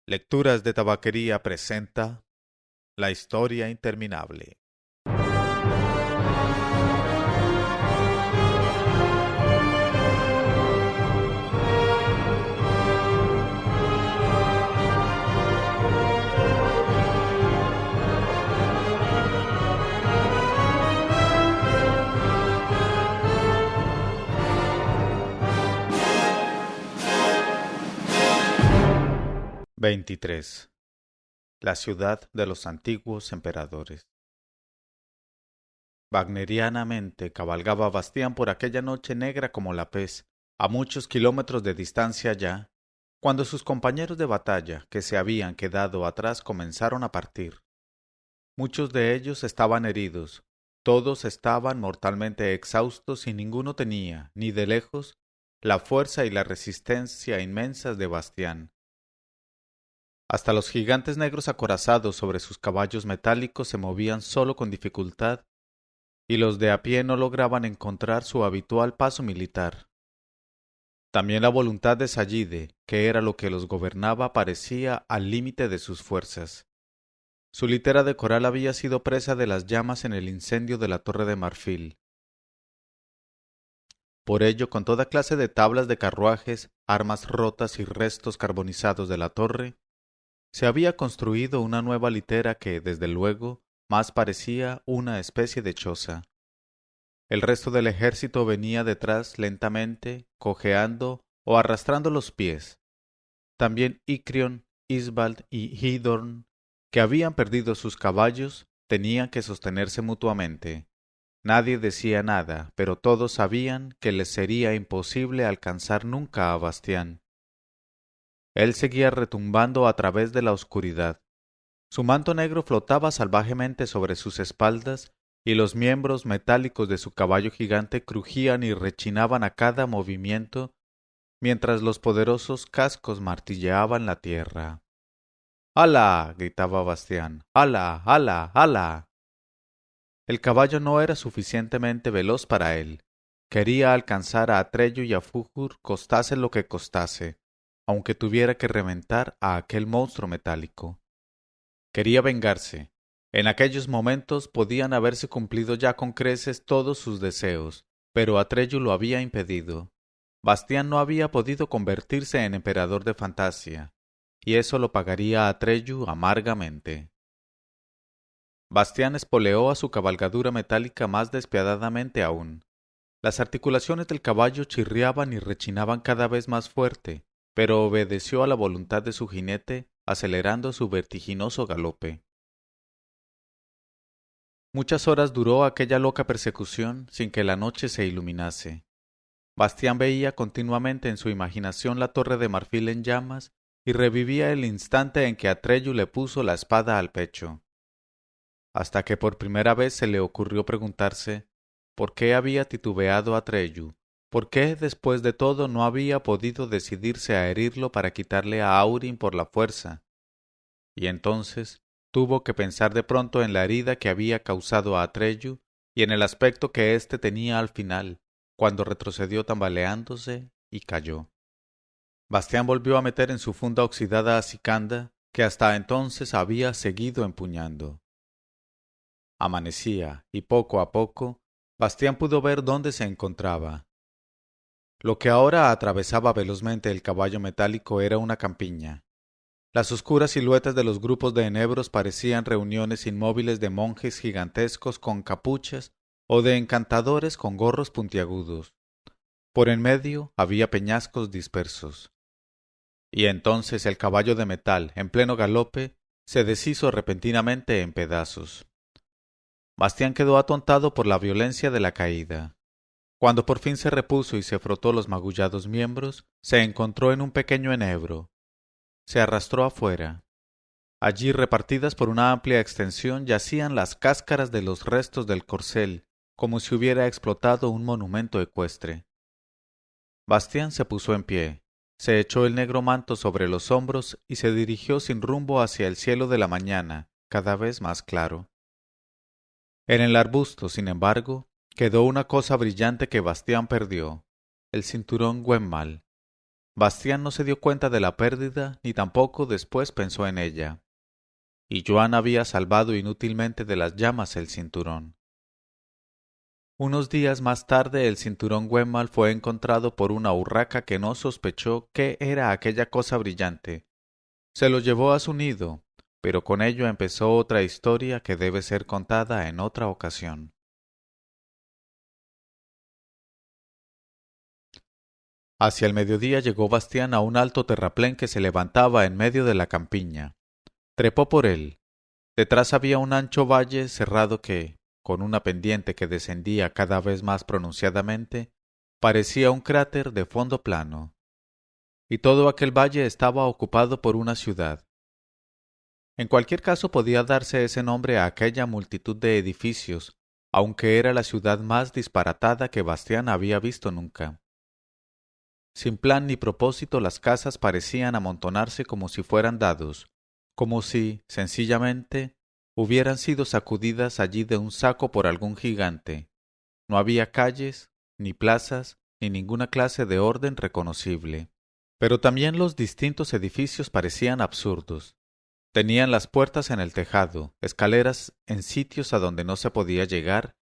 Lecturas de Tabaquería presenta La historia interminable. XXIII. La ciudad de los antiguos emperadores. Wagnerianamente cabalgaba Bastián por aquella noche negra como la pez, a muchos kilómetros de distancia ya, cuando sus compañeros de batalla, que se habían quedado atrás, comenzaron a partir. Muchos de ellos estaban heridos, todos estaban mortalmente exhaustos y ninguno tenía, ni de lejos, la fuerza y la resistencia inmensas de Bastián. Hasta los gigantes negros acorazados sobre sus caballos metálicos se movían solo con dificultad, y los de a pie no lograban encontrar su habitual paso militar. También la voluntad de Sallide, que era lo que los gobernaba, parecía al límite de sus fuerzas. Su litera de coral había sido presa de las llamas en el incendio de la Torre de Marfil. Por ello, con toda clase de tablas de carruajes, armas rotas y restos carbonizados de la torre, se había construido una nueva litera que, desde luego, más parecía una especie de choza. El resto del ejército venía detrás lentamente, cojeando o arrastrando los pies. También Icrion, Isbald y Hidorn, que habían perdido sus caballos, tenían que sostenerse mutuamente. Nadie decía nada, pero todos sabían que les sería imposible alcanzar nunca a Bastián. Él seguía retumbando a través de la oscuridad. Su manto negro flotaba salvajemente sobre sus espaldas y los miembros metálicos de su caballo gigante crujían y rechinaban a cada movimiento, mientras los poderosos cascos martilleaban la tierra. ¡Hala! Gritaba Bastián. ¡Hala! ¡Hala! ¡Hala! El caballo no era suficientemente veloz para él. Quería alcanzar a Atreyu y a Fúgur costase lo que costase, aunque tuviera que reventar a aquel monstruo metálico. Quería vengarse. En aquellos momentos podían haberse cumplido ya con creces todos sus deseos, pero Atreyu lo había impedido. Bastián no había podido convertirse en emperador de Fantasia, y eso lo pagaría Atreyu amargamente. Bastián espoleó a su cabalgadura metálica más despiadadamente aún. Las articulaciones del caballo chirriaban y rechinaban cada vez más fuerte, pero obedeció a la voluntad de su jinete, acelerando su vertiginoso galope. Muchas horas duró aquella loca persecución sin que la noche se iluminase. Bastián veía continuamente en su imaginación la torre de marfil en llamas y revivía el instante en que Atreyu le puso la espada al pecho. Hasta que por primera vez se le ocurrió preguntarse por qué había titubeado Atreyu, por qué después de todo no había podido decidirse a herirlo para quitarle a Aurin por la fuerza. Y entonces tuvo que pensar de pronto en la herida que había causado a Atreyu y en el aspecto que éste tenía al final, cuando retrocedió tambaleándose y cayó. Bastián volvió a meter en su funda oxidada a Sicanda, que hasta entonces había seguido empuñando. Amanecía, y poco a poco, Bastián pudo ver dónde se encontraba. Lo que ahora atravesaba velozmente el caballo metálico era una campiña. Las oscuras siluetas de los grupos de enebros parecían reuniones inmóviles de monjes gigantescos con capuchas o de encantadores con gorros puntiagudos. Por en medio había peñascos dispersos. Y entonces el caballo de metal, en pleno galope, se deshizo repentinamente en pedazos. Bastián quedó atontado por la violencia de la caída. Cuando por fin se repuso y se frotó los magullados miembros, se encontró en un pequeño enebro. Se arrastró afuera. Allí, repartidas por una amplia extensión, yacían las cáscaras de los restos del corcel, como si hubiera explotado un monumento ecuestre. Bastián se puso en pie, se echó el negro manto sobre los hombros y se dirigió sin rumbo hacia el cielo de la mañana, cada vez más claro. En el arbusto, sin embargo, quedó una cosa brillante que Bastián perdió, el cinturón Gwynmal. Bastián no se dio cuenta de la pérdida, ni tampoco después pensó en ella. Y Joan había salvado inútilmente de las llamas el cinturón. Unos días más tarde el cinturón Wemmal fue encontrado por una urraca que no sospechó qué era aquella cosa brillante. Se lo llevó a su nido, pero con ello empezó otra historia que debe ser contada en otra ocasión. Hacia el mediodía llegó Bastián a un alto terraplén que se levantaba en medio de la campiña. Trepó por él. Detrás había un ancho valle cerrado que, con una pendiente que descendía cada vez más pronunciadamente, parecía un cráter de fondo plano. Y todo aquel valle estaba ocupado por una ciudad. En cualquier caso podía darse ese nombre a aquella multitud de edificios, aunque era la ciudad más disparatada que Bastián había visto nunca. Sin plan ni propósito las casas parecían amontonarse como si fueran dados, como si, sencillamente, hubieran sido sacudidas allí de un saco por algún gigante. No había calles, ni plazas, ni ninguna clase de orden reconocible. Pero también los distintos edificios parecían absurdos. Tenían las puertas en el tejado, escaleras en sitios a donde no se podía llegar,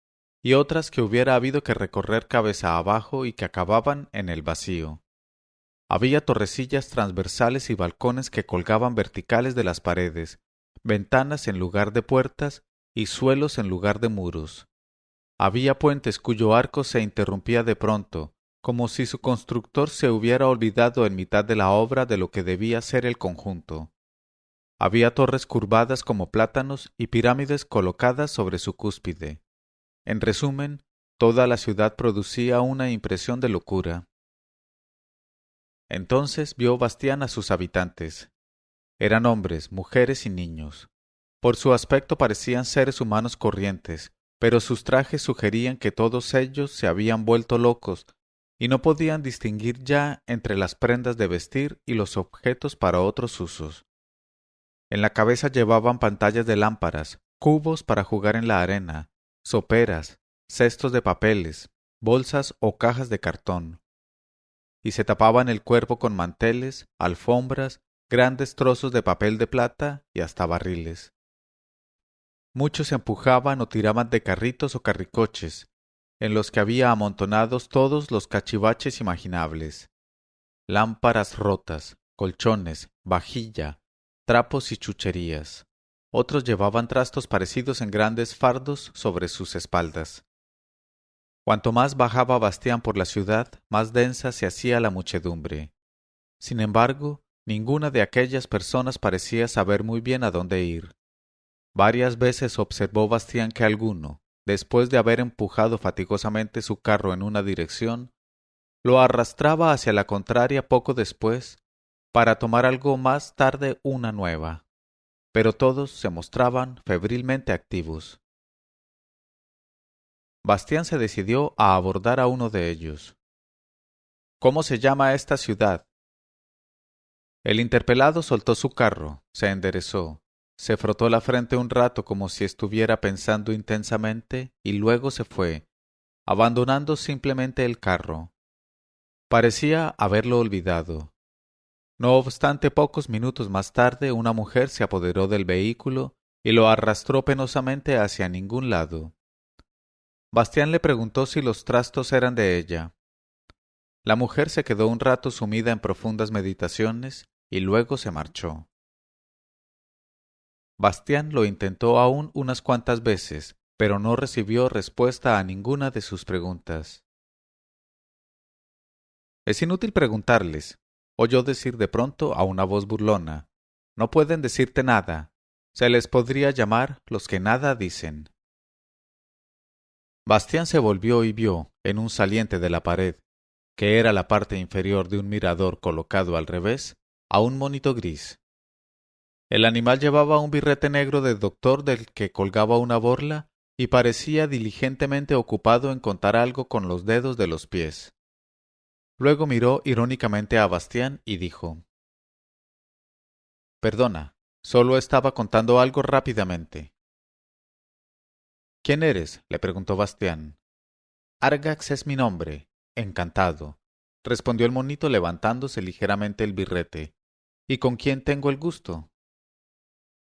y otras que hubiera habido que recorrer cabeza abajo y que acababan en el vacío. Había torrecillas transversales y balcones que colgaban verticales de las paredes, ventanas en lugar de puertas y suelos en lugar de muros. Había puentes cuyo arco se interrumpía de pronto, como si su constructor se hubiera olvidado en mitad de la obra de lo que debía ser el conjunto. Había torres curvadas como plátanos y pirámides colocadas sobre su cúspide. En resumen, toda la ciudad producía una impresión de locura. Entonces vio Bastián a sus habitantes. Eran hombres, mujeres y niños. Por su aspecto parecían seres humanos corrientes, pero sus trajes sugerían que todos ellos se habían vuelto locos y no podían distinguir ya entre las prendas de vestir y los objetos para otros usos. En la cabeza llevaban pantallas de lámparas, cubos para jugar en la arena, soperas, cestos de papeles, bolsas o cajas de cartón, y se tapaban el cuerpo con manteles, alfombras, grandes trozos de papel de plata y hasta barriles. Muchos empujaban o tiraban de carritos o carricoches, en los que había amontonados todos los cachivaches imaginables: lámparas rotas, colchones, vajilla, trapos y chucherías. Otros llevaban trastos parecidos en grandes fardos sobre sus espaldas. Cuanto más bajaba Bastián por la ciudad, más densa se hacía la muchedumbre. Sin embargo, ninguna de aquellas personas parecía saber muy bien a dónde ir. Varias veces observó Bastián que alguno, después de haber empujado fatigosamente su carro en una dirección, lo arrastraba hacia la contraria poco después, para tomar algo más tarde una nueva. Pero todos se mostraban febrilmente activos. Bastián se decidió a abordar a uno de ellos. ¿Cómo se llama esta ciudad? El interpelado soltó su carro, se enderezó, se frotó la frente un rato como si estuviera pensando intensamente y luego se fue, abandonando simplemente el carro. Parecía haberlo olvidado. No obstante, pocos minutos más tarde una mujer se apoderó del vehículo y lo arrastró penosamente hacia ningún lado. Bastián le preguntó si los trastos eran de ella. La mujer se quedó un rato sumida en profundas meditaciones y luego se marchó. Bastián lo intentó aún unas cuantas veces, pero no recibió respuesta a ninguna de sus preguntas. Es inútil preguntarles, oyó decir de pronto a una voz burlona. No pueden decirte nada. Se les podría llamar los que nada dicen. Bastián se volvió y vio, en un saliente de la pared, que era la parte inferior de un mirador colocado al revés, a un monito gris. El animal llevaba un birrete negro de doctor del que colgaba una borla y parecía diligentemente ocupado en contar algo con los dedos de los pies. Luego miró irónicamente a Bastián y dijo: Perdona, solo estaba contando algo rápidamente. ¿Quién eres? Le preguntó Bastián. Argax es mi nombre. Encantado. respondió el monito levantándose ligeramente el birrete. ¿Y con quién tengo el gusto?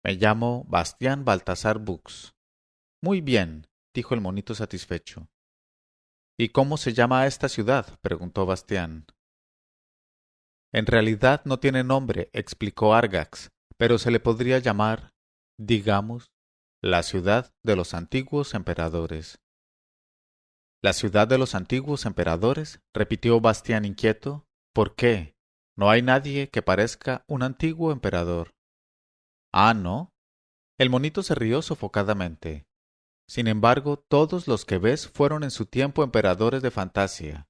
Me llamo Bastián Baltasar Bux. Muy bien, dijo el monito satisfecho. ¿Y cómo se llama esta ciudad? Preguntó Bastián. En realidad no tiene nombre, explicó Argax, pero se le podría llamar, digamos, la ciudad de los antiguos emperadores. ¿La ciudad de los antiguos emperadores? Repitió Bastián inquieto. ¿Por qué? No hay nadie que parezca un antiguo emperador. Ah, ¿no? El monito se rió sofocadamente. Sin embargo, todos los que ves fueron en su tiempo emperadores de Fantasia,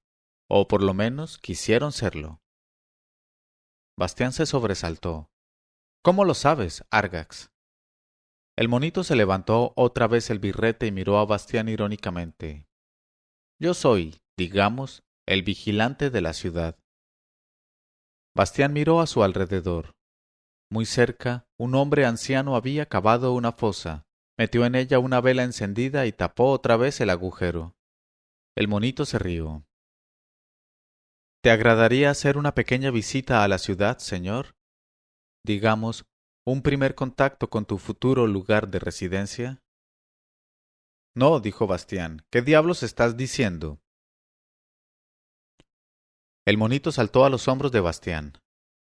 o por lo menos quisieron serlo. Bastián se sobresaltó. ¿Cómo lo sabes, Argax? El monito se levantó otra vez el birrete y miró a Bastián irónicamente. Yo soy, digamos, el vigilante de la ciudad. Bastián miró a su alrededor. Muy cerca, un hombre anciano había cavado una fosa, metió en ella una vela encendida y tapó otra vez el agujero. El monito se rió. ¿Te agradaría hacer una pequeña visita a la ciudad, señor? Digamos, un primer contacto con tu futuro lugar de residencia. No, dijo Bastián, ¿qué diablos estás diciendo? El monito saltó a los hombros de Bastián.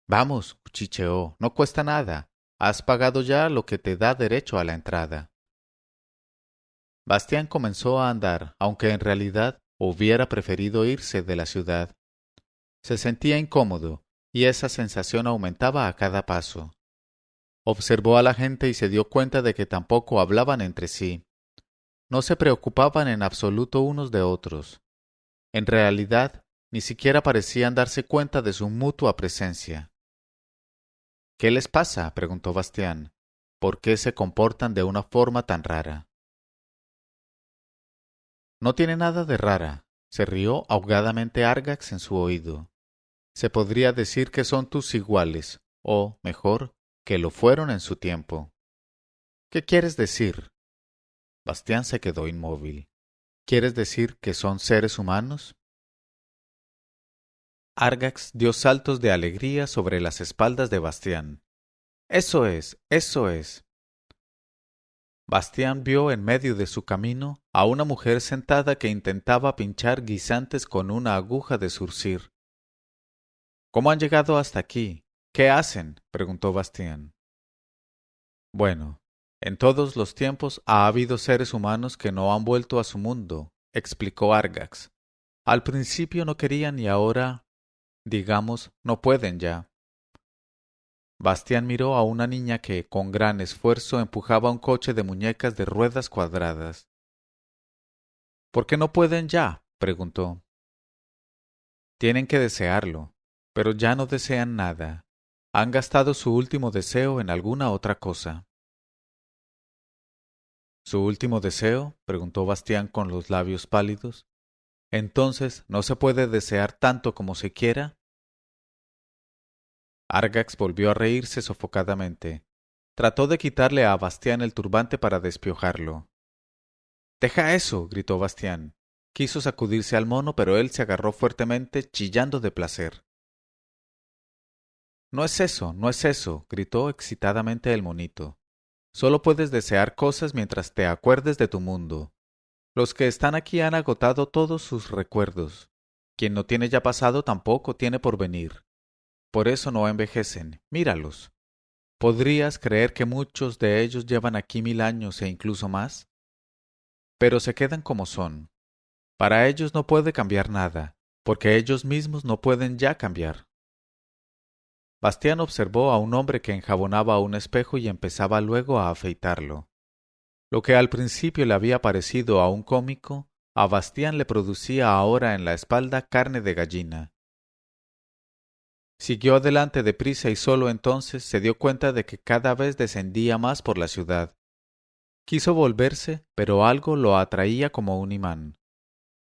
Vamos, cuchicheó, no cuesta nada. Has pagado ya lo que te da derecho a la entrada. Bastián comenzó a andar, aunque en realidad hubiera preferido irse de la ciudad. Se sentía incómodo, y esa sensación aumentaba a cada paso. Observó a la gente y se dio cuenta de que tampoco hablaban entre sí. No se preocupaban en absoluto unos de otros. En realidad, ni siquiera parecían darse cuenta de su mutua presencia. ¿Qué les pasa? Preguntó Bastián. ¿Por qué se comportan de una forma tan rara? No tiene nada de rara, se rió ahogadamente Argax en su oído. Se podría decir que son tus iguales, o, mejor, que lo fueron en su tiempo. ¿Qué quieres decir? Bastián se quedó inmóvil. ¿Quieres decir que son seres humanos? Argax dio saltos de alegría sobre las espaldas de Bastián. Eso es, eso es. Bastián vio en medio de su camino a una mujer sentada que intentaba pinchar guisantes con una aguja de zurcir. ¿Cómo han llegado hasta aquí? ¿Qué hacen? Preguntó Bastián. Bueno, en todos los tiempos ha habido seres humanos que no han vuelto a su mundo, explicó Argax. Al principio no querían y ahora, digamos, no pueden ya. Bastián miró a una niña que, con gran esfuerzo, empujaba un coche de muñecas de ruedas cuadradas. ¿Por qué no pueden ya? Preguntó. Tienen que desearlo, pero ya no desean nada. Han gastado su último deseo en alguna otra cosa. ¿Su último deseo? Preguntó Bastián con los labios pálidos. Entonces, ¿no se puede desear tanto como se quiera? Argax volvió a reírse sofocadamente. Trató de quitarle a Bastián el turbante para despiojarlo. —¡Deja eso! —gritó Bastián. Quiso sacudirse al mono, pero él se agarró fuertemente, chillando de placer. —No es eso, no es eso —gritó excitadamente el monito. Solo puedes desear cosas mientras te acuerdes de tu mundo. Los que están aquí han agotado todos sus recuerdos. Quien no tiene ya pasado tampoco tiene porvenir. Por eso no envejecen. Míralos. ¿Podrías creer que muchos de ellos llevan aquí 1000 años e incluso más? Pero se quedan como son. Para ellos no puede cambiar nada, porque ellos mismos no pueden ya cambiar. Bastián observó a un hombre que enjabonaba un espejo y empezaba luego a afeitarlo. Lo que al principio le había parecido a un cómico, a Bastián le producía ahora en la espalda carne de gallina. Siguió adelante deprisa y solo entonces se dio cuenta de que cada vez descendía más por la ciudad. Quiso volverse, pero algo lo atraía como un imán.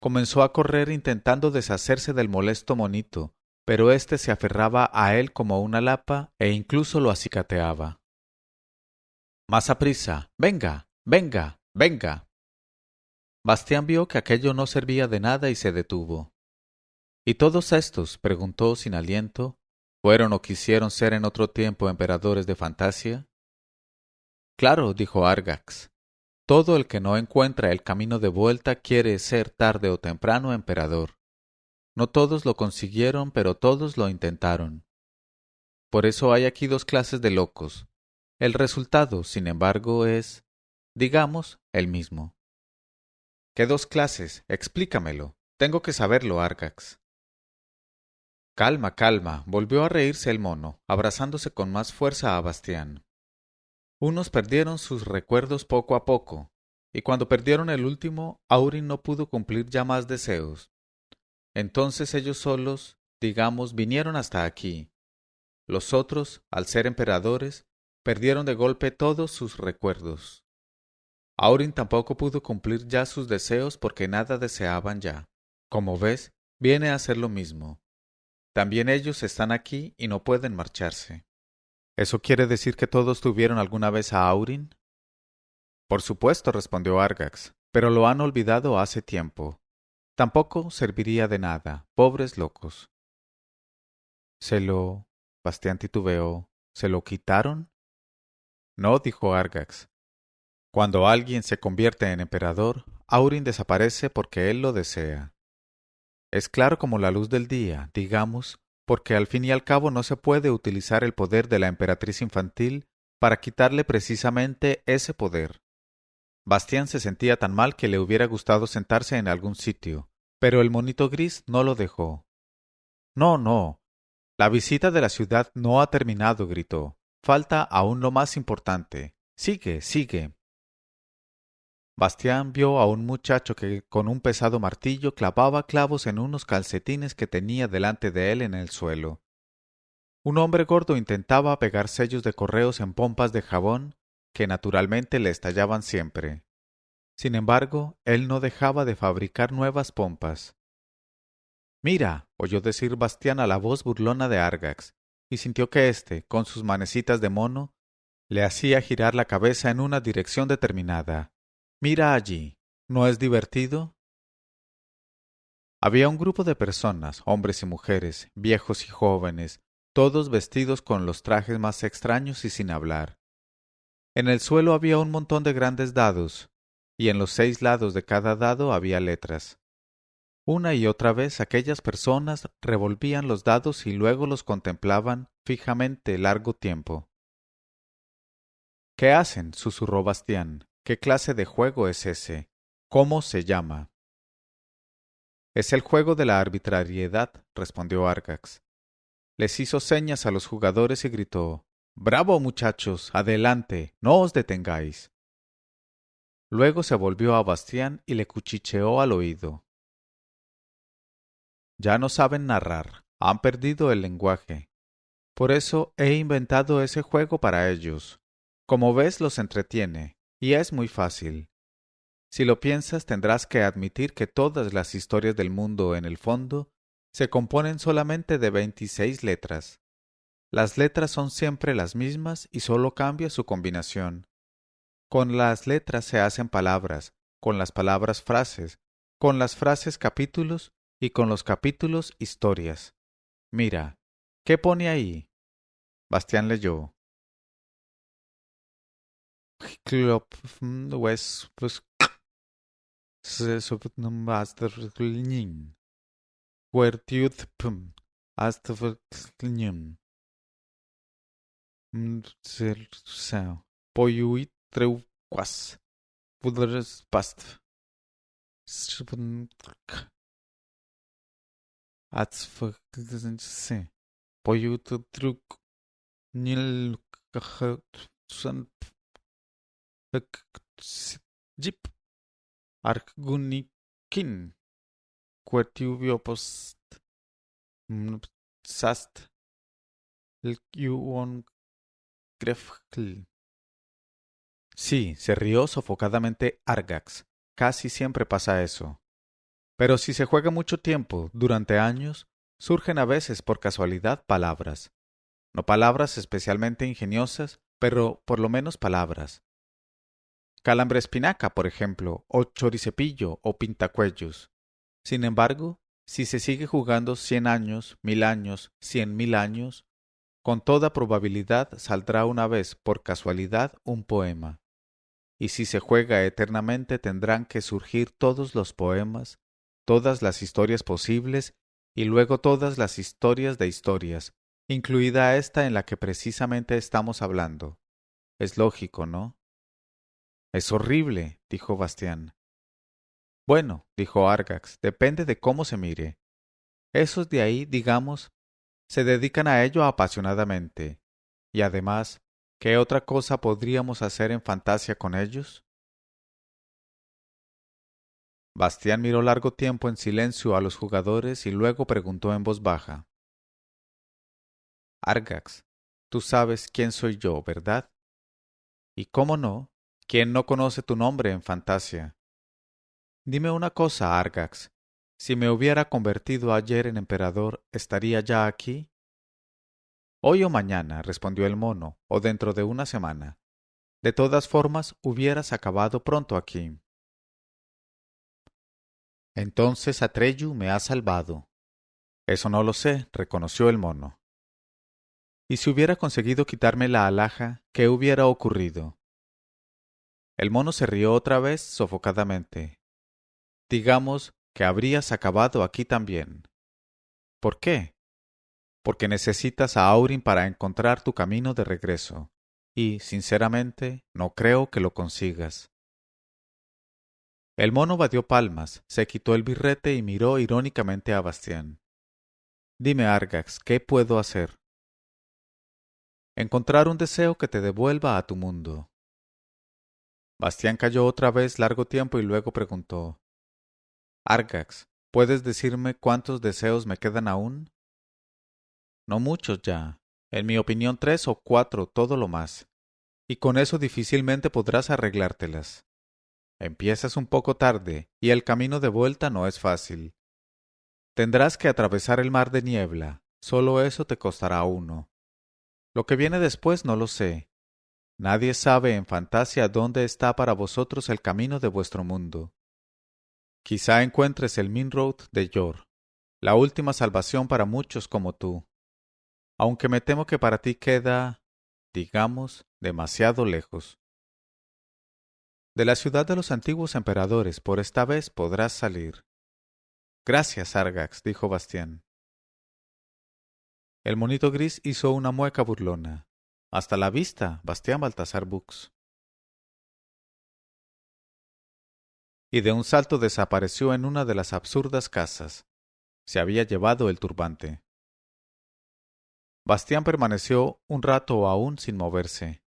Comenzó a correr intentando deshacerse del molesto monito, pero éste se aferraba a él como una lapa e incluso lo acicateaba. ¡Más aprisa! ¡Venga! ¡Venga! ¡Venga! Bastián vio que aquello no servía de nada y se detuvo. ¿Y todos estos, preguntó sin aliento, fueron o quisieron ser en otro tiempo emperadores de Fantasia? Claro, dijo Argax. Todo el que no encuentra el camino de vuelta quiere ser tarde o temprano emperador. No todos lo consiguieron, pero todos lo intentaron. Por eso hay aquí dos clases de locos. El resultado, sin embargo, es, digamos, el mismo. ¿Qué dos clases? Explícamelo. Tengo que saberlo, Argax. Calma, calma, volvió a reírse el mono, abrazándose con más fuerza a Bastián. Unos perdieron sus recuerdos poco a poco, y cuando perdieron el último, Aurin no pudo cumplir ya más deseos. Entonces ellos solos, digamos, vinieron hasta aquí. Los otros, al ser emperadores, perdieron de golpe todos sus recuerdos. Aurin tampoco pudo cumplir ya sus deseos porque nada deseaban ya. Como ves, viene a ser lo mismo. También ellos están aquí y no pueden marcharse. ¿Eso quiere decir que todos tuvieron alguna vez a Aurin? Por supuesto, respondió Argax, pero lo han olvidado hace tiempo. Tampoco serviría de nada, pobres locos. Bastián titubeó. ¿Se lo quitaron? No, dijo Argax. Cuando alguien se convierte en emperador, Aurin desaparece porque él lo desea. Es claro como la luz del día, digamos, porque al fin y al cabo no se puede utilizar el poder de la emperatriz infantil para quitarle precisamente ese poder. Bastián se sentía tan mal que le hubiera gustado sentarse en algún sitio, pero el monito gris no lo dejó. No, no. La visita de la ciudad no ha terminado, gritó. Falta aún lo más importante. Sigue, sigue. Bastián vio a un muchacho que con un pesado martillo clavaba clavos en unos calcetines que tenía delante de él en el suelo. Un hombre gordo intentaba pegar sellos de correos en pompas de jabón que naturalmente le estallaban siempre. Sin embargo, él no dejaba de fabricar nuevas pompas. Mira, oyó decir Bastián a la voz burlona de Argax, y sintió que éste, con sus manecitas de mono, le hacía girar la cabeza en una dirección determinada. Mira allí. ¿No es divertido? Había un grupo de personas, hombres y mujeres, viejos y jóvenes, todos vestidos con los trajes más extraños y sin hablar. En el suelo había un montón de grandes dados, y en los 6 lados de cada dado había letras. Una y otra vez aquellas personas revolvían los dados y luego los contemplaban fijamente largo tiempo. ¿Qué hacen? Susurró Bastián. ¿Qué clase de juego es ese? ¿Cómo se llama? Es el juego de la arbitrariedad, respondió Argax. Les hizo señas a los jugadores y gritó: «¡Bravo, muchachos! ¡Adelante! ¡No os detengáis!». Luego se volvió a Bastián y le cuchicheó al oído. Ya no saben narrar, han perdido el lenguaje. Por eso he inventado ese juego para ellos. Como ves, los entretiene, y es muy fácil. Si lo piensas, tendrás que admitir que todas las historias del mundo, en el fondo, se componen solamente de 26 letras. Las letras son siempre las mismas y solo cambia su combinación. Con las letras se hacen palabras, con las palabras frases, con las frases capítulos y con los capítulos historias. Mira, ¿qué pone ahí? Bastián leyó. Jip Argunikin Quertuviopost Sast Lkyuon Grefkl. Sí, se rió sofocadamente Argax. Casi siempre pasa eso. Pero si se juega mucho tiempo, durante años, surgen a veces por casualidad palabras. No palabras especialmente ingeniosas, pero por lo menos palabras. Calambre espinaca, por ejemplo, o choricepillo, o pintacuellos. Sin embargo, Si se sigue jugando 100 años, 1000 años, 100.000 años, con toda probabilidad saldrá una vez, por casualidad, un poema. Y si se juega eternamente tendrán que surgir todos los poemas, todas las historias posibles, y luego todas las historias de historias, incluida esta en la que precisamente estamos hablando. Es lógico, ¿no? Es horrible, dijo Bastián. Bueno, dijo Argax, depende de cómo se mire. Esos de ahí, digamos, se dedican a ello apasionadamente. Y además, ¿qué otra cosa podríamos hacer en fantasía con ellos? Bastián miró largo tiempo en silencio a los jugadores y luego preguntó en voz baja. Argax, tú sabes quién soy yo, ¿verdad? Y cómo no, ¿quién no conoce tu nombre en fantasía? Dime una cosa, Argax. Si me hubiera convertido ayer en emperador, ¿estaría ya aquí? Hoy o mañana, respondió el mono, o dentro de una semana. De todas formas, hubieras acabado pronto aquí. Entonces Atreyu me ha salvado. Eso no lo sé, reconoció el mono. Y si hubiera conseguido quitarme la alhaja, ¿qué hubiera ocurrido? El mono se rió otra vez sofocadamente. Digamos que habrías acabado aquí también. ¿Por qué? Porque necesitas a Aurin para encontrar tu camino de regreso, y, sinceramente, no creo que lo consigas. El mono batió palmas, se quitó el birrete y miró irónicamente a Bastián. Dime, Argax, ¿qué puedo hacer? Encontrar un deseo que te devuelva a tu mundo. Bastián calló otra vez largo tiempo y luego preguntó. Argax, ¿puedes decirme cuántos deseos me quedan aún? No muchos ya. En mi opinión 3 o 4, todo lo más. Y con eso difícilmente podrás arreglártelas. Empiezas un poco tarde, y el camino de vuelta no es fácil. Tendrás que atravesar el mar de niebla, solo eso te costará 1. Lo que viene después no lo sé. Nadie sabe en fantasía dónde está para vosotros el camino de vuestro mundo. Quizá encuentres el Main Road de Yor, la última salvación para muchos como tú. Aunque me temo que para ti queda, digamos, demasiado lejos. De la ciudad de los antiguos emperadores por esta vez podrás salir. Gracias, Argax, dijo Bastián. El monito gris hizo una mueca burlona. Hasta la vista, Bastián Baltasar Bux. Y de un salto desapareció en una de las absurdas casas. Se había llevado el turbante. Bastián permaneció un rato aún sin moverse.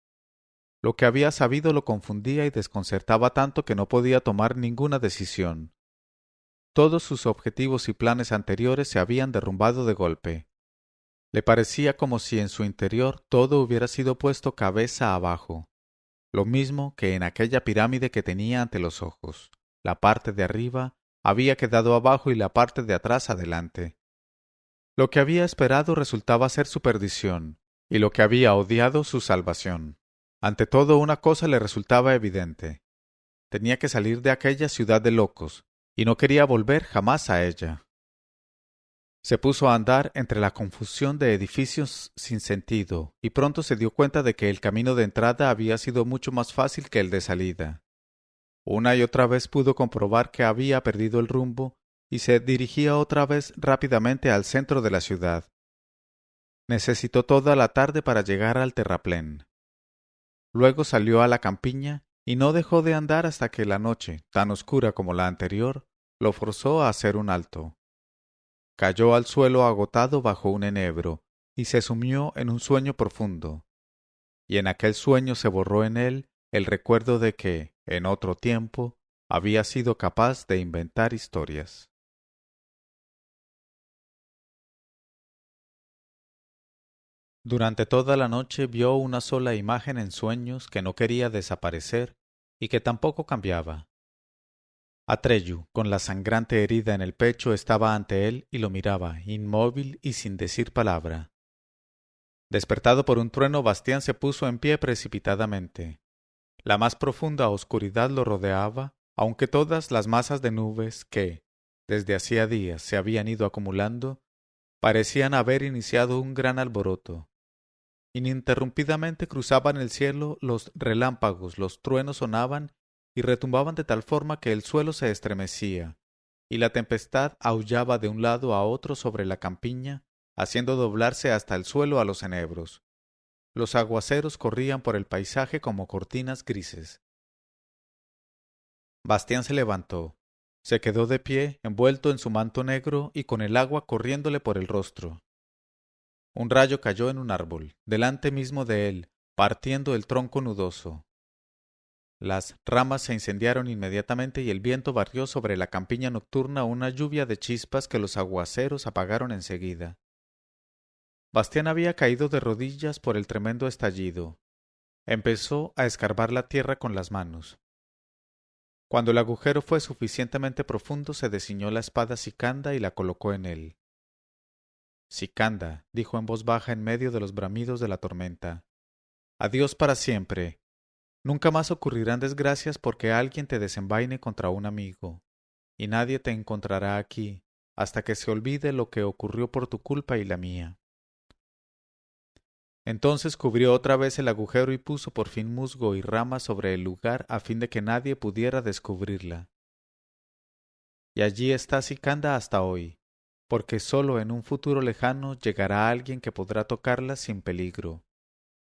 Lo que había sabido lo confundía y desconcertaba tanto que no podía tomar ninguna decisión. Todos sus objetivos y planes anteriores se habían derrumbado de golpe. Le parecía como si en su interior todo hubiera sido puesto cabeza abajo, lo mismo que en aquella pirámide que tenía ante los ojos. La parte de arriba había quedado abajo y la parte de atrás adelante. Lo que había esperado resultaba ser su perdición, y lo que había odiado su salvación. Ante todo una cosa le resultaba evidente. Tenía que salir de aquella ciudad de locos, y no quería volver jamás a ella. Se puso a andar entre la confusión de edificios sin sentido, y pronto se dio cuenta de que el camino de entrada había sido mucho más fácil que el de salida. Una y otra vez pudo comprobar que había perdido el rumbo, y se dirigía otra vez rápidamente al centro de la ciudad. Necesitó toda la tarde para llegar al terraplén. Luego salió a la campiña y no dejó de andar hasta que la noche, tan oscura como la anterior, lo forzó a hacer un alto. Cayó al suelo agotado bajo un enebro y se sumió en un sueño profundo. Y en aquel sueño se borró en él el recuerdo de que, en otro tiempo, había sido capaz de inventar historias. Durante toda la noche vio una sola imagen en sueños que no quería desaparecer y que tampoco cambiaba. Atreyu, con la sangrante herida en el pecho, estaba ante él y lo miraba, inmóvil y sin decir palabra. Despertado por un trueno, Bastián se puso en pie precipitadamente. La más profunda oscuridad lo rodeaba, aunque todas las masas de nubes que, desde hacía días se habían ido acumulando, parecían haber iniciado un gran alboroto. Ininterrumpidamente cruzaban el cielo los relámpagos, los truenos sonaban y retumbaban de tal forma que el suelo se estremecía, y la tempestad aullaba de un lado a otro sobre la campiña, haciendo doblarse hasta el suelo a los enebros. Los aguaceros corrían por el paisaje como cortinas grises. Bastián se levantó, se quedó de pie, envuelto en su manto negro y con el agua corriéndole por el rostro. Un rayo cayó en un árbol, delante mismo de él, partiendo el tronco nudoso. Las ramas se incendiaron inmediatamente y el viento barrió sobre la campiña nocturna una lluvia de chispas que los aguaceros apagaron enseguida. Bastián había caído de rodillas por el tremendo estallido. Empezó a escarbar la tierra con las manos. Cuando el agujero fue suficientemente profundo, se desciñó la espada Sicanda y la colocó en él. Sicanda, dijo en voz baja en medio de los bramidos de la tormenta. Adiós para siempre. Nunca más ocurrirán desgracias porque alguien te desenvaine contra un amigo, y nadie te encontrará aquí, hasta que se olvide lo que ocurrió por tu culpa y la mía. Entonces cubrió otra vez el agujero y puso por fin musgo y ramas sobre el lugar a fin de que nadie pudiera descubrirla. Y allí está Sicanda hasta hoy, porque sólo en un futuro lejano llegará alguien que podrá tocarla sin peligro.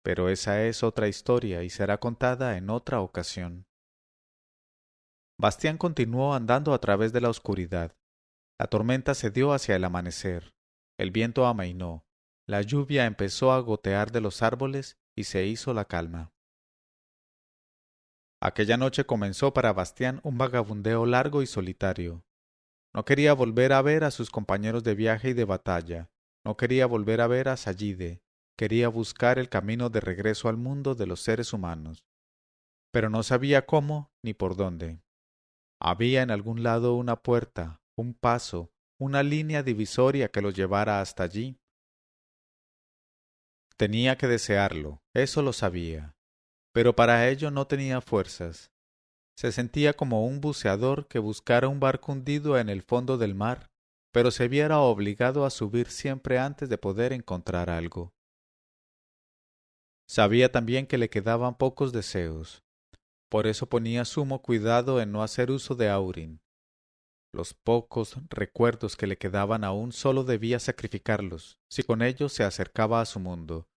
Pero esa es otra historia y será contada en otra ocasión. Bastián continuó andando a través de la oscuridad. La tormenta cedió hacia el amanecer. El viento amainó. La lluvia empezó a gotear de los árboles y se hizo la calma. Aquella noche comenzó para Bastián un vagabundeo largo y solitario. No quería volver a ver a sus compañeros de viaje y de batalla. No quería volver a ver a Sallide. Quería buscar el camino de regreso al mundo de los seres humanos. Pero no sabía cómo ni por dónde. Había en algún lado una puerta, un paso, una línea divisoria que lo llevara hasta allí. Tenía que desearlo, eso lo sabía, pero para ello no tenía fuerzas. Se sentía como un buceador que buscara un barco hundido en el fondo del mar, pero se viera obligado a subir siempre antes de poder encontrar algo. Sabía también que le quedaban pocos deseos. Por eso ponía sumo cuidado en no hacer uso de Aurin. Los pocos recuerdos que le quedaban aún sólo debía sacrificarlos, si con ellos se acercaba a su mundo,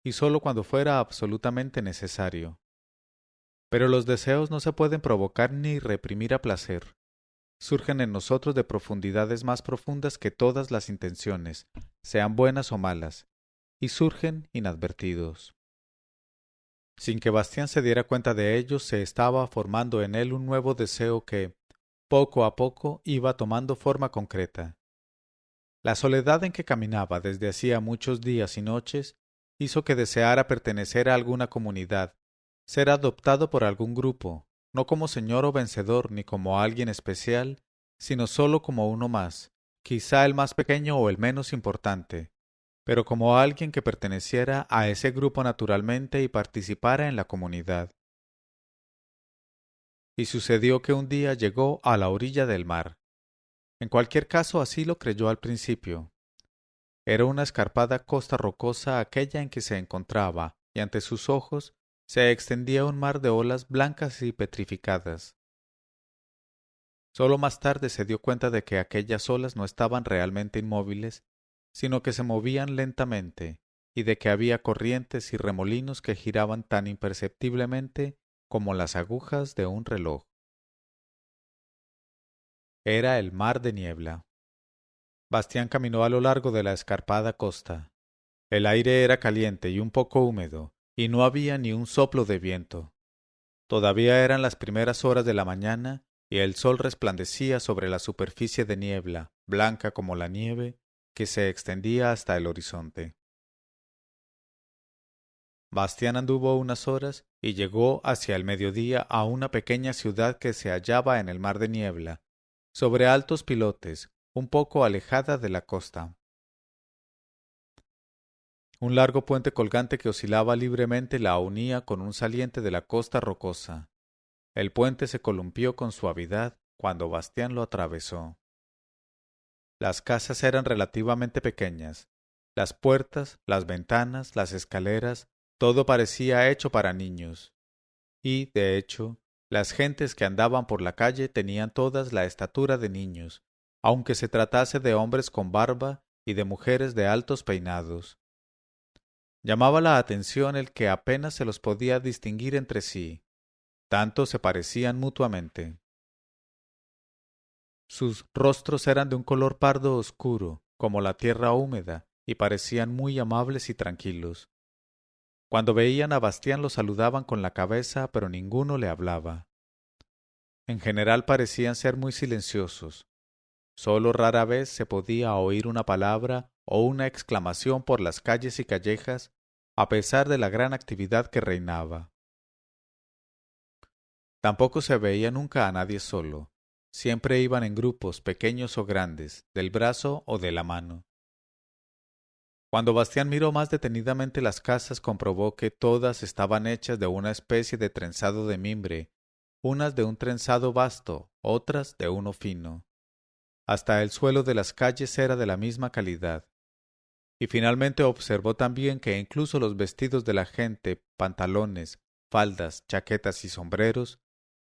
y sólo cuando fuera absolutamente necesario. Pero los deseos no se pueden provocar ni reprimir a placer. Surgen en nosotros de profundidades más profundas que todas las intenciones, sean buenas o malas, y surgen inadvertidos. Sin que Bastián se diera cuenta de ello, se estaba formando en él un nuevo deseo que, poco a poco, iba tomando forma concreta. La soledad en que caminaba desde hacía muchos días y noches hizo que deseara pertenecer a alguna comunidad, ser adoptado por algún grupo, no como señor o vencedor ni como alguien especial, sino sólo como uno más, quizá el más pequeño o el menos importante, pero como alguien que perteneciera a ese grupo naturalmente y participara en la comunidad. Y sucedió que un día llegó a la orilla del mar. En cualquier caso así lo creyó al principio. Era una escarpada costa rocosa aquella en que se encontraba, y ante sus ojos se extendía un mar de olas blancas y petrificadas. Solo más tarde se dio cuenta de que aquellas olas no estaban realmente inmóviles, sino que se movían lentamente, y de que había corrientes y remolinos que giraban tan imperceptiblemente como las agujas de un reloj. Era el mar de niebla. Bastián caminó a lo largo de la escarpada costa. El aire era caliente y un poco húmedo, y no había ni un soplo de viento. Todavía eran las primeras horas de la mañana, y el sol resplandecía sobre la superficie de niebla, blanca como la nieve, que se extendía hasta el horizonte. Bastián anduvo unas horas y llegó hacia el mediodía a una pequeña ciudad que se hallaba en el mar de niebla, sobre altos pilotes, un poco alejada de la costa. Un largo puente colgante que oscilaba libremente la unía con un saliente de la costa rocosa. El puente se columpió con suavidad cuando Bastián lo atravesó. Las casas eran relativamente pequeñas. Las puertas, las ventanas, las escaleras, todo parecía hecho para niños. Y, de hecho, las gentes que andaban por la calle tenían todas la estatura de niños, aunque se tratase de hombres con barba y de mujeres de altos peinados. Llamaba la atención el que apenas se los podía distinguir entre sí, tanto se parecían mutuamente. Sus rostros eran de un color pardo oscuro, como la tierra húmeda, y parecían muy amables y tranquilos. Cuando veían a Bastián lo saludaban con la cabeza, pero ninguno le hablaba. En general parecían ser muy silenciosos. Sólo rara vez se podía oír una palabra o una exclamación por las calles y callejas, a pesar de la gran actividad que reinaba. Tampoco se veía nunca a nadie solo. Siempre iban en grupos, pequeños o grandes, del brazo o de la mano. Cuando Bastián miró más detenidamente las casas, comprobó que todas estaban hechas de una especie de trenzado de mimbre, unas de un trenzado vasto, otras de uno fino. Hasta el suelo de las calles era de la misma calidad. Y finalmente observó también que incluso los vestidos de la gente, pantalones, faldas, chaquetas y sombreros,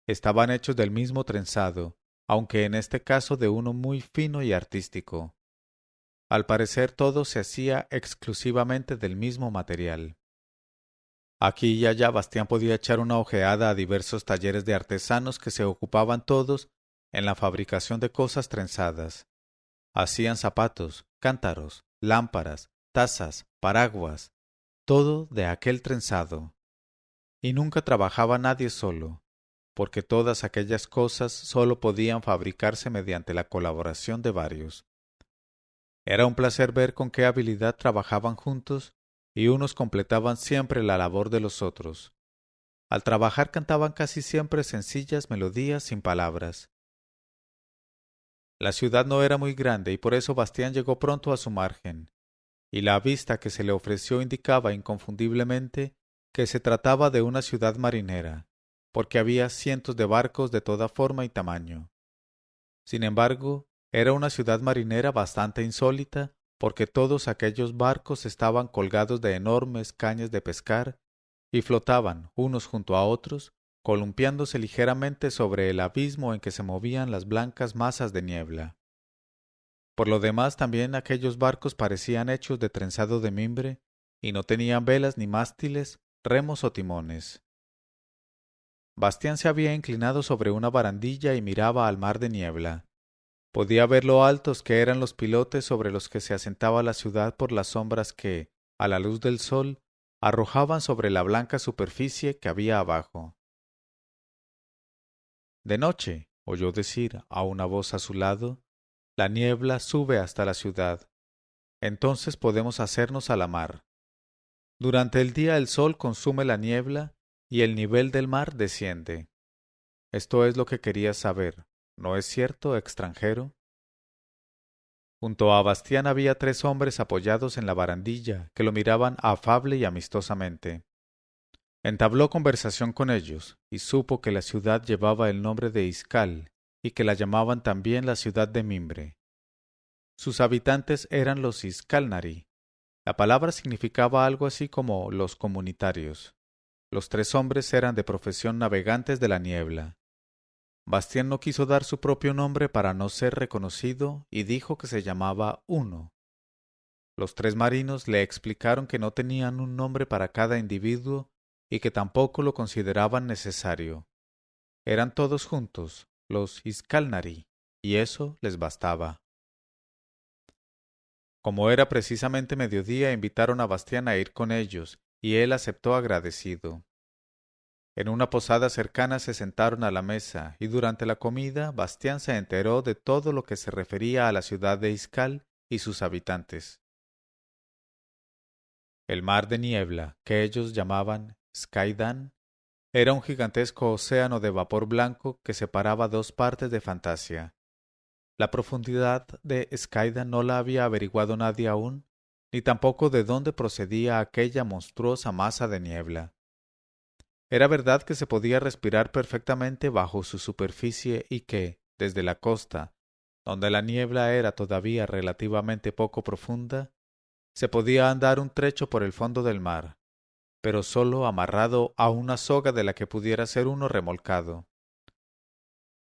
estaban hechos del mismo trenzado, aunque en este caso de uno muy fino y artístico. Al parecer todo se hacía exclusivamente del mismo material. Aquí y allá Bastián podía echar una ojeada a diversos talleres de artesanos que se ocupaban todos en la fabricación de cosas trenzadas. Hacían zapatos, cántaros, lámparas, tazas, paraguas, todo de aquel trenzado. Y nunca trabajaba nadie solo, porque todas aquellas cosas sólo podían fabricarse mediante la colaboración de varios. Era un placer ver con qué habilidad trabajaban juntos y unos completaban siempre la labor de los otros. Al trabajar cantaban casi siempre sencillas melodías sin palabras. La ciudad no era muy grande y por eso Bastián llegó pronto a su margen, y la vista que se le ofreció indicaba inconfundiblemente que se trataba de una ciudad marinera, porque había cientos de barcos de toda forma y tamaño. Sin embargo, era una ciudad marinera bastante insólita, porque todos aquellos barcos estaban colgados de enormes cañas de pescar y flotaban unos junto a otros, columpiándose ligeramente sobre el abismo en que se movían las blancas masas de niebla. Por lo demás, también aquellos barcos parecían hechos de trenzado de mimbre y no tenían velas ni mástiles, remos o timones. Bastián se había inclinado sobre una barandilla y miraba al mar de niebla. Podía ver lo altos que eran los pilotes sobre los que se asentaba la ciudad por las sombras que, a la luz del sol, arrojaban sobre la blanca superficie que había abajo. De noche, oyó decir a una voz a su lado, la niebla sube hasta la ciudad. Entonces podemos hacernos a la mar. Durante el día el sol consume la niebla y el nivel del mar desciende. Esto es lo que querías saber, ¿no es cierto, extranjero? Junto a Bastián había 3 hombres apoyados en la barandilla, que lo miraban afable y amistosamente. Entabló conversación con ellos, y supo que la ciudad llevaba el nombre de Iscal, y que la llamaban también la ciudad de Mimbre. Sus habitantes eran los Iscalnari. La palabra significaba algo así como los comunitarios. Los 3 hombres eran de profesión navegantes de la niebla. Bastián no quiso dar su propio nombre para no ser reconocido y dijo que se llamaba Uno. Los 3 marinos le explicaron que no tenían un nombre para cada individuo y que tampoco lo consideraban necesario. Eran todos juntos, los Iscalnari, y eso les bastaba. Como era precisamente mediodía, invitaron a Bastián a ir con ellos, y él aceptó agradecido. En una posada cercana se sentaron a la mesa, y durante la comida Bastián se enteró de todo lo que se refería a la ciudad de Iscal y sus habitantes. El mar de niebla, que ellos llamaban Skaidan, era un gigantesco océano de vapor blanco que separaba 2 partes de Fantasia. La profundidad de Skaidan no la había averiguado nadie aún, ni tampoco de dónde procedía aquella monstruosa masa de niebla. Era verdad que se podía respirar perfectamente bajo su superficie y que, desde la costa, donde la niebla era todavía relativamente poco profunda, se podía andar un trecho por el fondo del mar, pero sólo amarrado a una soga de la que pudiera ser uno remolcado.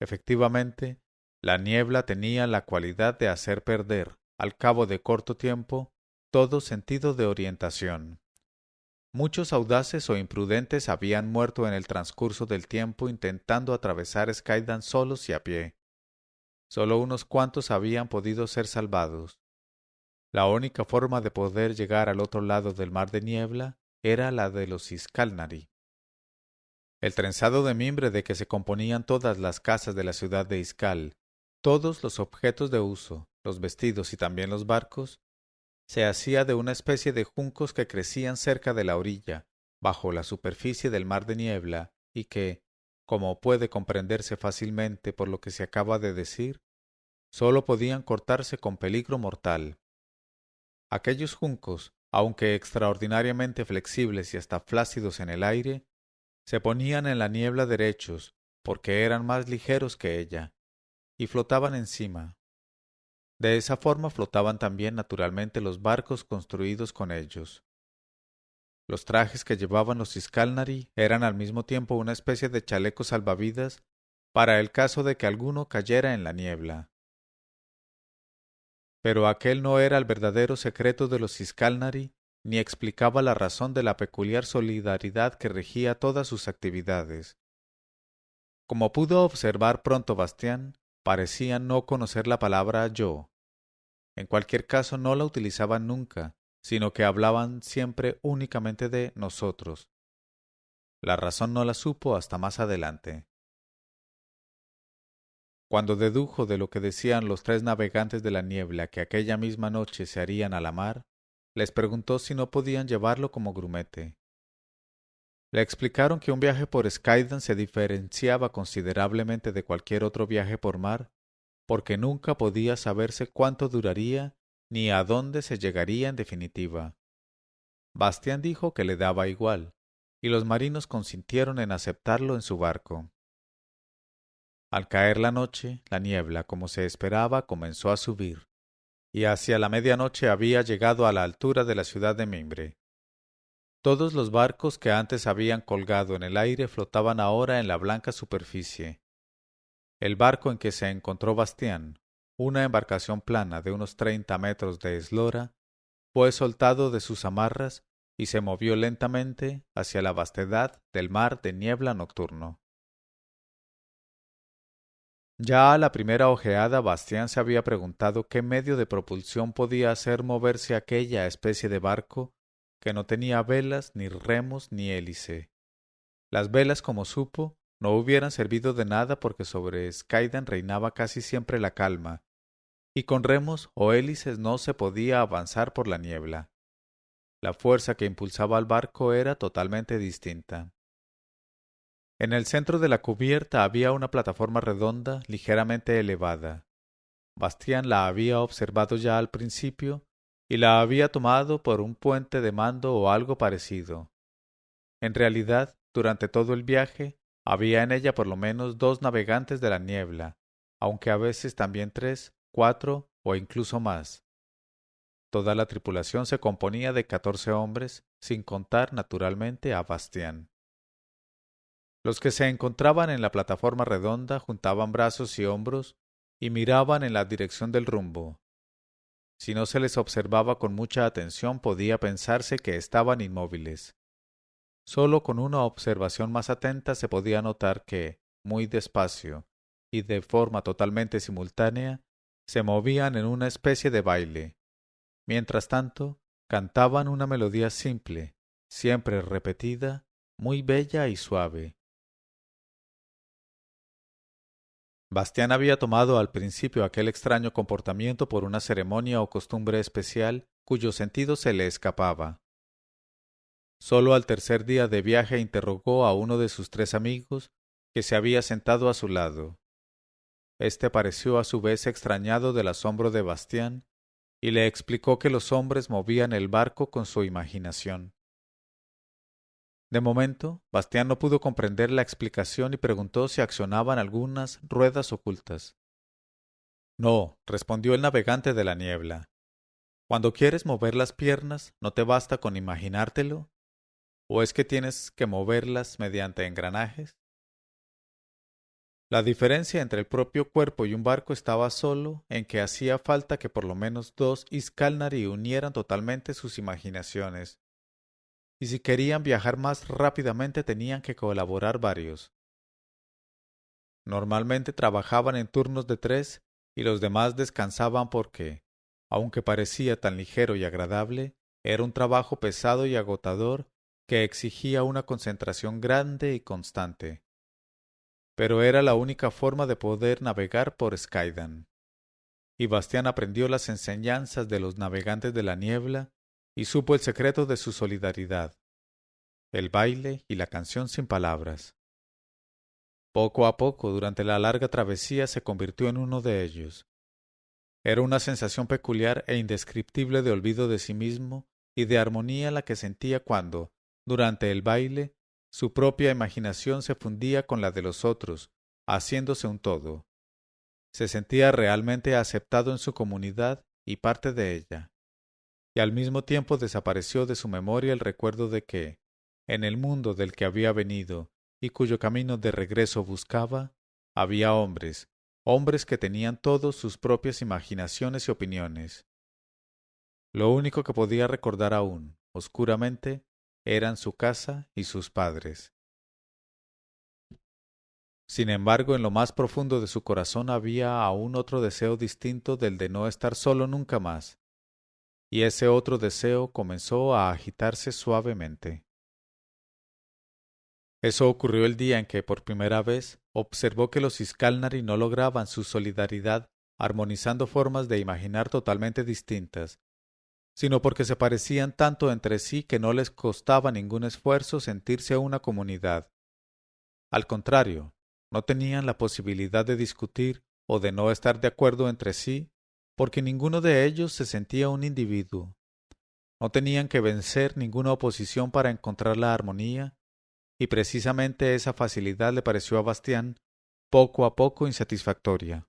Efectivamente, la niebla tenía la cualidad de hacer perder, al cabo de corto tiempo, todo sentido de orientación. Muchos audaces o imprudentes habían muerto en el transcurso del tiempo intentando atravesar Skaidan solos y a pie. Solo unos cuantos habían podido ser salvados. La única forma de poder llegar al otro lado del mar de niebla era la de los Iskalnari. El trenzado de mimbre de que se componían todas las casas de la ciudad de Iskal, todos los objetos de uso, los vestidos y también los barcos, se hacía de una especie de juncos que crecían cerca de la orilla, bajo la superficie del mar de niebla, y que, como puede comprenderse fácilmente por lo que se acaba de decir, sólo podían cortarse con peligro mortal. Aquellos juncos, aunque extraordinariamente flexibles y hasta flácidos en el aire, se ponían en la niebla derechos, porque eran más ligeros que ella, y flotaban encima. De esa forma flotaban también naturalmente los barcos construidos con ellos. Los trajes que llevaban los Iskalnari eran al mismo tiempo una especie de chalecos salvavidas para el caso de que alguno cayera en la niebla. Pero aquel no era el verdadero secreto de los Iskalnari, ni explicaba la razón de la peculiar solidaridad que regía todas sus actividades. Como pudo observar pronto Bastián, parecían no conocer la palabra yo. En cualquier caso no la utilizaban nunca, sino que hablaban siempre únicamente de nosotros. La razón no la supo hasta más adelante. Cuando dedujo de lo que decían los tres navegantes de la niebla que aquella misma noche se harían a la mar, les preguntó si no podían llevarlo como grumete. Le explicaron que un viaje por Skaidan se diferenciaba considerablemente de cualquier otro viaje por mar, porque nunca podía saberse cuánto duraría ni a dónde se llegaría en definitiva. Bastián dijo que le daba igual, y los marinos consintieron en aceptarlo en su barco. Al caer la noche, la niebla, como se esperaba, comenzó a subir, y hacia la medianoche había llegado a la altura de la ciudad de Mimbre. Todos los barcos que antes habían colgado en el aire flotaban ahora en la blanca superficie. El barco en que se encontró Bastián, una embarcación plana de unos 30 metros de eslora, fue soltado de sus amarras y se movió lentamente hacia la vastedad del mar de niebla nocturno. Ya a la primera ojeada Bastián se había preguntado qué medio de propulsión podía hacer moverse aquella especie de barco que no tenía velas, ni remos, ni hélice. Las velas, como supo, no hubieran servido de nada porque sobre Skaidan reinaba casi siempre la calma, y con remos o hélices no se podía avanzar por la niebla. La fuerza que impulsaba al barco era totalmente distinta. En el centro de la cubierta había una plataforma redonda ligeramente elevada. Bastián la había observado ya al principio y la había tomado por un puente de mando o algo parecido. En realidad, durante todo el viaje, había en ella por lo menos 2 navegantes de la niebla, aunque a veces también 3, 4 o incluso más. Toda la tripulación se componía de 14 hombres, sin contar naturalmente a Bastián. Los que se encontraban en la plataforma redonda juntaban brazos y hombros y miraban en la dirección del rumbo. Si no se les observaba con mucha atención podía pensarse que estaban inmóviles. Solo con una observación más atenta se podía notar que, muy despacio y de forma totalmente simultánea, se movían en una especie de baile. Mientras tanto, cantaban una melodía simple, siempre repetida, muy bella y suave. Bastián había tomado al principio aquel extraño comportamiento por una ceremonia o costumbre especial cuyo sentido se le escapaba. Solo al tercer día de viaje interrogó a uno de sus 3 amigos que se había sentado a su lado. Este pareció a su vez extrañado del asombro de Bastián y le explicó que los hombres movían el barco con su imaginación. De momento, Bastián no pudo comprender la explicación y preguntó si accionaban algunas ruedas ocultas. No, respondió el navegante de la niebla. Cuando quieres mover las piernas, ¿no te basta con imaginártelo? ¿O es que tienes que moverlas mediante engranajes? La diferencia entre el propio cuerpo y un barco estaba solo en que hacía falta que por lo menos dos Iscalnari unieran totalmente sus imaginaciones, y si querían viajar más rápidamente tenían que colaborar varios. Normalmente trabajaban en turnos de 3 y los demás descansaban porque, aunque parecía tan ligero y agradable, era un trabajo pesado y agotador que exigía una concentración grande y constante. Pero era la única forma de poder navegar por Skaidan. Y Bastián aprendió las enseñanzas de los navegantes de la niebla y supo el secreto de su solidaridad, el baile y la canción sin palabras. Poco a poco, durante la larga travesía, se convirtió en uno de ellos. Era una sensación peculiar e indescriptible de olvido de sí mismo y de armonía la que sentía cuando, durante el baile, su propia imaginación se fundía con la de los otros, haciéndose un todo. Se sentía realmente aceptado en su comunidad y parte de ella, y al mismo tiempo desapareció de su memoria el recuerdo de que, en el mundo del que había venido y cuyo camino de regreso buscaba, había hombres, hombres que tenían todos sus propias imaginaciones y opiniones. Lo único que podía recordar aún, oscuramente, eran su casa y sus padres. Sin embargo, en lo más profundo de su corazón había aún otro deseo distinto del de no estar solo nunca más, y ese otro deseo comenzó a agitarse suavemente. Eso ocurrió el día en que por primera vez observó que los Iscalnari no lograban su solidaridad armonizando formas de imaginar totalmente distintas, sino porque se parecían tanto entre sí que no les costaba ningún esfuerzo sentirse una comunidad. Al contrario, no tenían la posibilidad de discutir o de no estar de acuerdo entre sí, porque ninguno de ellos se sentía un individuo. No tenían que vencer ninguna oposición para encontrar la armonía, y precisamente esa facilidad le pareció a Bastián poco a poco insatisfactoria.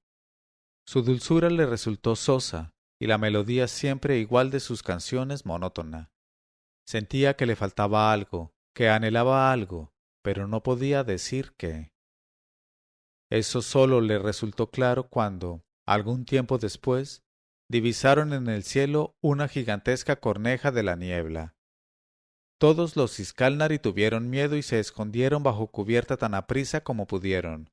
Su dulzura le resultó sosa, y la melodía siempre igual de sus canciones monótona. Sentía que le faltaba algo, que anhelaba algo, pero no podía decir qué. Eso solo le resultó claro cuando, algún tiempo después, divisaron en el cielo una gigantesca corneja de la niebla. Todos los Iscalnari tuvieron miedo y se escondieron bajo cubierta tan aprisa como pudieron.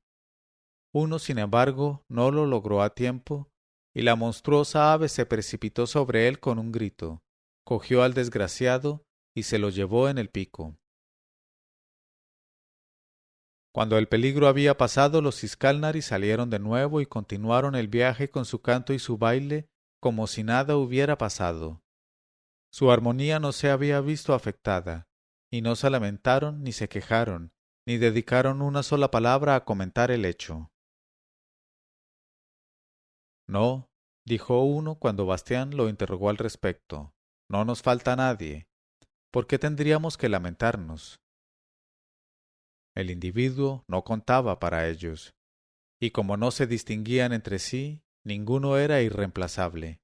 Uno, sin embargo, no lo logró a tiempo, y la monstruosa ave se precipitó sobre él con un grito, cogió al desgraciado y se lo llevó en el pico. Cuando el peligro había pasado, los Iscalnari salieron de nuevo y continuaron el viaje con su canto y su baile como si nada hubiera pasado. Su armonía no se había visto afectada, y no se lamentaron ni se quejaron, ni dedicaron una sola palabra a comentar el hecho. No, dijo uno cuando Bastián lo interrogó al respecto, no nos falta nadie. ¿Por qué tendríamos que lamentarnos? El individuo no contaba para ellos, y como no se distinguían entre sí, ninguno era irreemplazable.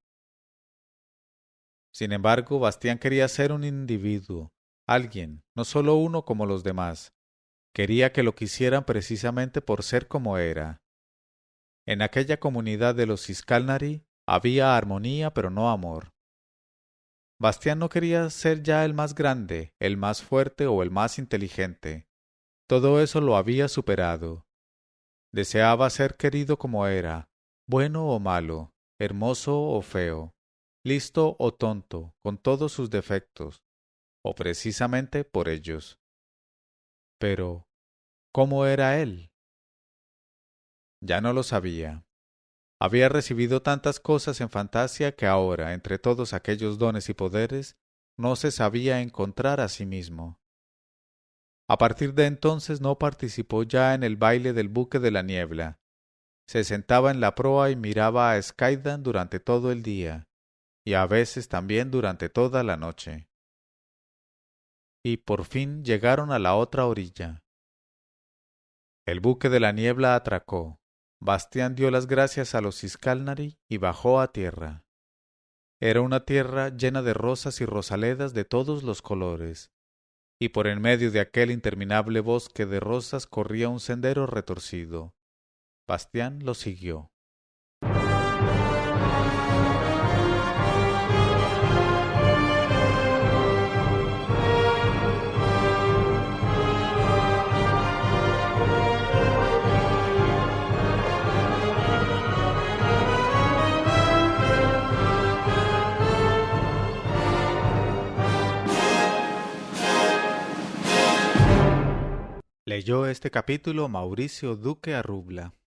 Sin embargo, Bastián quería ser un individuo, alguien, no solo uno como los demás. Quería que lo quisieran precisamente por ser como era. En aquella comunidad de los Iscalnari había armonía pero no amor. Bastián no quería ser ya el más grande, el más fuerte o el más inteligente. Todo eso lo había superado. Deseaba ser querido como era, bueno o malo, hermoso o feo, listo o tonto, con todos sus defectos, o precisamente por ellos. Pero, ¿cómo era él? Ya no lo sabía. Había recibido tantas cosas en fantasía que ahora, entre todos aquellos dones y poderes, no se sabía encontrar a sí mismo. A partir de entonces no participó ya en el baile del buque de la niebla. Se sentaba en la proa y miraba a Skaidan durante todo el día, y a veces también durante toda la noche. Y por fin llegaron a la otra orilla. El buque de la niebla atracó. Bastián dio las gracias a los Iscalnari y bajó a tierra. Era una tierra llena de rosas y rosaledas de todos los colores, y por en medio de aquel interminable bosque de rosas corría un sendero retorcido. Bastián lo siguió. Leyó este capítulo Mauricio Duque Arrubla.